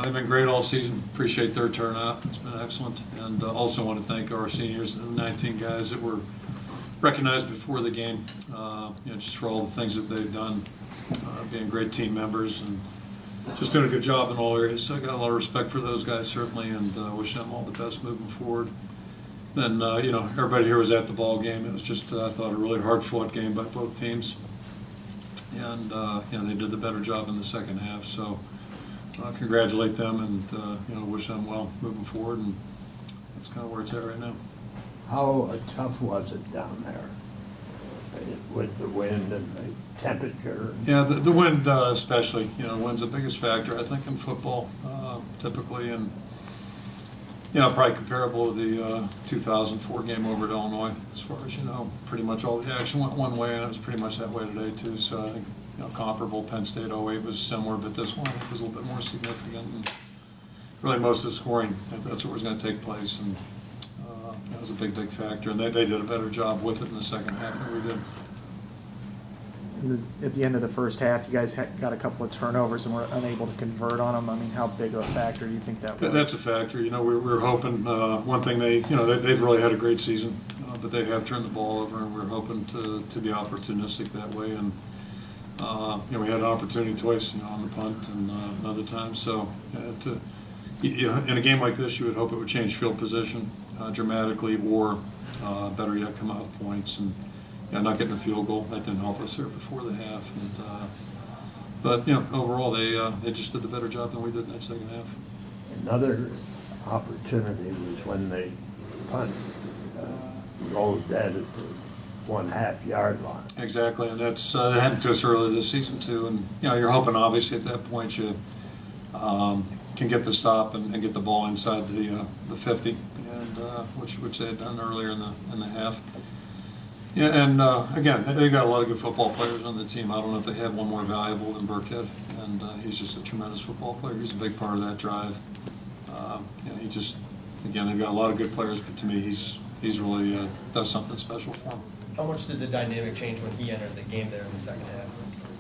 They've been great all season. Appreciate their turnout. It's been excellent. And also want to thank our seniors, the 19 guys that were recognized before the game, just for all the things that they've done, being great team members and just doing a good job in all areas. So I got a lot of respect for those guys, certainly, and wish them all the best moving forward. Then, everybody here was at the ball game. It was just, I thought, a really hard-fought game by both teams. And, they did the better job in the second half. So congratulate them and, wish them well moving forward. And that's kind of where it's at right now. How tough was it down there with the wind and the temperature? Yeah, the wind especially. Wind's the biggest factor, I think, in football, typically. And, probably comparable to the 2004 game over at Illinois, as far as, pretty much all the action went one way, and it was pretty much that way today, too. So I think, comparable. Penn State 08 was similar, but this one was a little bit more significant. And really, most of the scoring, that's what was going to take place. And that was a big, big factor. And they did a better job with it in the second half than we did. At the end of the first half, you guys got a couple of turnovers and were unable to convert on them. I mean, how big of a factor do you think that was? That's a factor. We were hoping, one thing they've really had a great season, but they have turned the ball over, and we're hoping to be opportunistic that way. And, we had an opportunity twice, on the punt and another time. So in a game like this, you would hope it would change field position dramatically, or better yet, come out with points. And not getting a field goal, that didn't help us there before the half. And but overall, they just did the better job than we did in that second half. Another opportunity was when they punt rolled dead at the 1/2 yard line. Exactly, and that happened to us earlier this season too. And you're hoping, obviously, at that point you can get the stop and get the ball inside the 50, and which they had done earlier in the half. Yeah, and again, they've got a lot of good football players on the team. I don't know if they have one more valuable than Burkhead, and he's just a tremendous football player. He's a big part of that drive. They've got a lot of good players, but to me, he's really does something special for them. How much did the dynamic change when he entered the game there in the second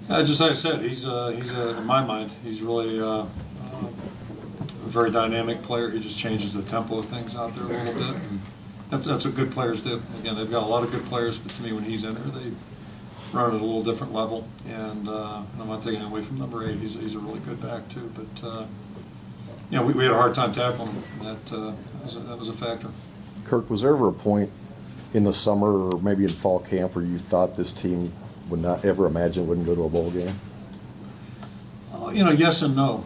half? Just like I said, he's in my mind, he's really a very dynamic player. He just changes the tempo of things out there a little bit. And that's what good players do. Again, they've got a lot of good players, but to me, when he's in there, they run at a little different level. And I'm not taking away from number 8. He's a really good back too. But we had a hard time tackling him. That was a factor. Kirk, was there ever a point in the summer or maybe in fall camp where you thought this team would not ever imagine it wouldn't go to a bowl game? Yes and no.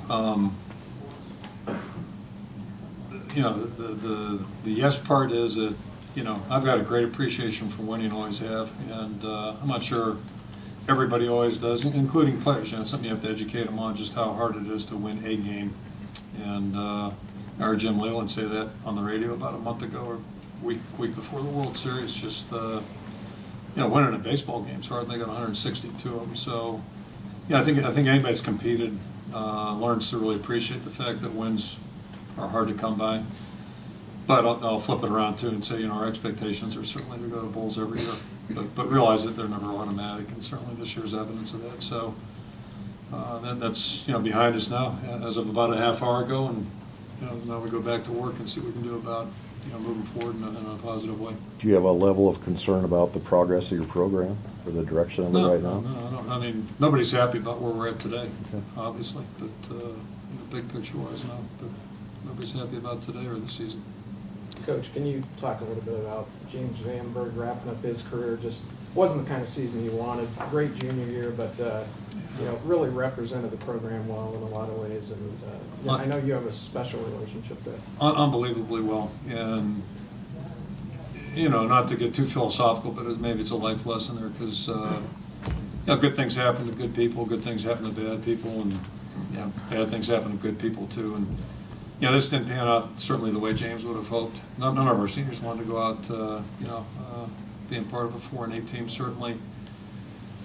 The yes part is that, I've got a great appreciation for winning, always have, and I'm not sure everybody always does, including players. It's something you have to educate them on, just how hard it is to win a game. And I heard Jim Leyland say that on the radio about a month ago, or week before the World Series. Just winning a baseball game is hard. They got 162 of them. So I think anybody's competed learns to really appreciate the fact that wins are hard to come by. But I'll flip it around too and say, our expectations are certainly to go to bowls every year, but realize that they're never automatic, and certainly this year's evidence of that. So that's behind us now, as of about a half hour ago, and now we go back to work and see what we can do about moving forward in a positive way. Do you have a level of concern about the progress of your program or the direction of it right now? No, I don't. I mean, nobody's happy about where we're at today, obviously, but big picture-wise, no. But nobody's happy about today or the season. Coach, can you talk a little bit about James Vandenberg wrapping up his career? Just wasn't the kind of season you wanted. Great junior year, but really represented the program well in a lot of ways. And I know you have a special relationship there. Unbelievably well, and not to get too philosophical, but maybe it's a life lesson there, because good things happen to good people, good things happen to bad people, and bad things happen to good people too. And this didn't pan out certainly the way James would have hoped. None of our seniors wanted to go out, being part of a 4-8 team, certainly.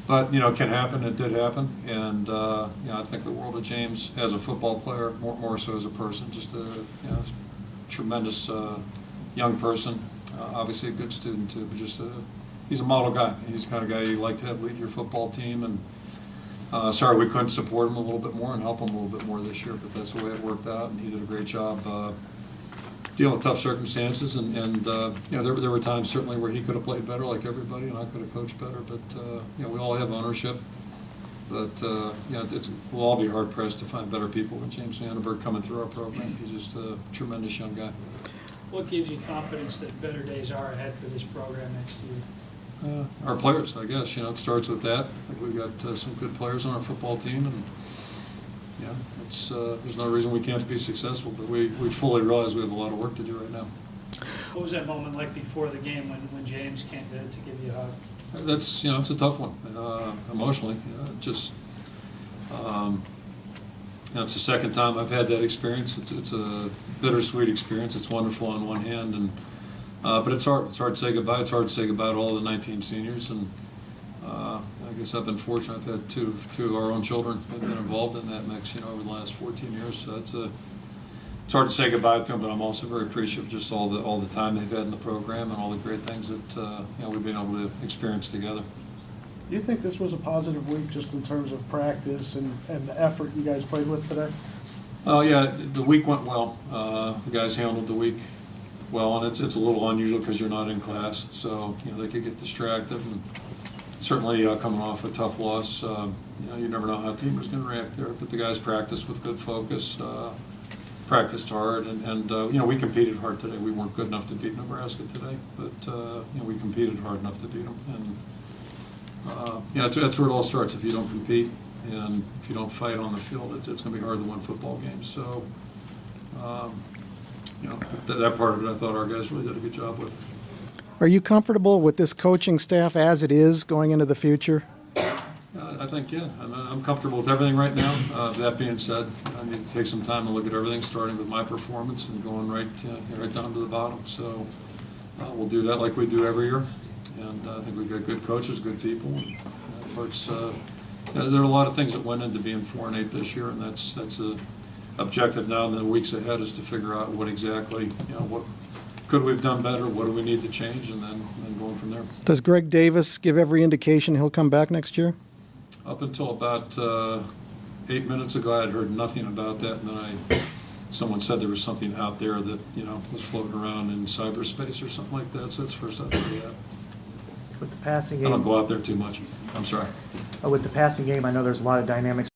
But it can happen. It did happen, and I think the world of James as a football player, more so as a person. Just a tremendous young person. Obviously a good student too, but he's a model guy. He's the kind of guy you like to have lead your football team, and Sorry we couldn't support him a little bit more and help him a little bit more this year, but that's the way it worked out, and he did a great job dealing with tough circumstances. And you know, there were times certainly where he could have played better like everybody, and I could have coached better. But you know, we all have ownership. But you know, we'll all be hard pressed to find better people than James Vandenberg coming through our program. He's just a tremendous young guy. What gives you confidence that better days are ahead for this program next year? Our players, I guess. You know, it starts with that. We've got some good players on our football team, and yeah, it's there's no reason we can't be successful. But we fully realize we have a lot of work to do right now. What was that moment like before the game when James came to give you a hug? That's, you know, it's a tough one emotionally. You know, it's the second time I've had that experience. It's a bittersweet experience. It's wonderful on one hand, and but it's hard. It's hard to say goodbye. It's hard to say goodbye to all the 19 seniors, and I guess I've been fortunate. I've had two of our own children have been involved in that mix, you know, over the last 14 years. So it's hard to say goodbye to them, but I'm also very appreciative of just all the time they've had in the program and all the great things that you know, we've been able to experience together. Do you think this was a positive week just in terms of practice and the effort you guys played with today? Oh yeah, the week went well. The guys handled the week well, and it's a little unusual because you're not in class, so you know they could get distracted. And certainly coming off a tough loss, you know, you never know how a team is going to react there. But the guys practiced with good focus, practiced hard, and you know, we competed hard today. We weren't good enough to beat Nebraska today, but you know, we competed hard enough to beat them. And you know, that's where it all starts. If you don't compete and if you don't fight on the field, it's going to be hard to win football games. So, you know, that part of it, I thought our guys really did a good job with. Are you comfortable with this coaching staff as it is going into the future? I think, yeah, I'm comfortable with everything right now. That being said, I need to take some time to look at everything, starting with my performance and going right down to the bottom. So we'll do that like we do every year. And I think we've got good coaches, good people. And parts, you know, there are a lot of things that went into being 4-8 this year, and that's a objective now in the weeks ahead is to figure out what exactly, you know, what could we have done better, what do we need to change, and then going from there. Does Greg Davis give every indication he'll come back next year? Up until about 8 minutes ago, I had heard nothing about that, and then someone said there was something out there that, you know, was floating around in cyberspace or something like that. So that's the first I've heard of that. With the passing I game, don't go out there too much. I'm sorry. with the passing game, I know there's a lot of dynamics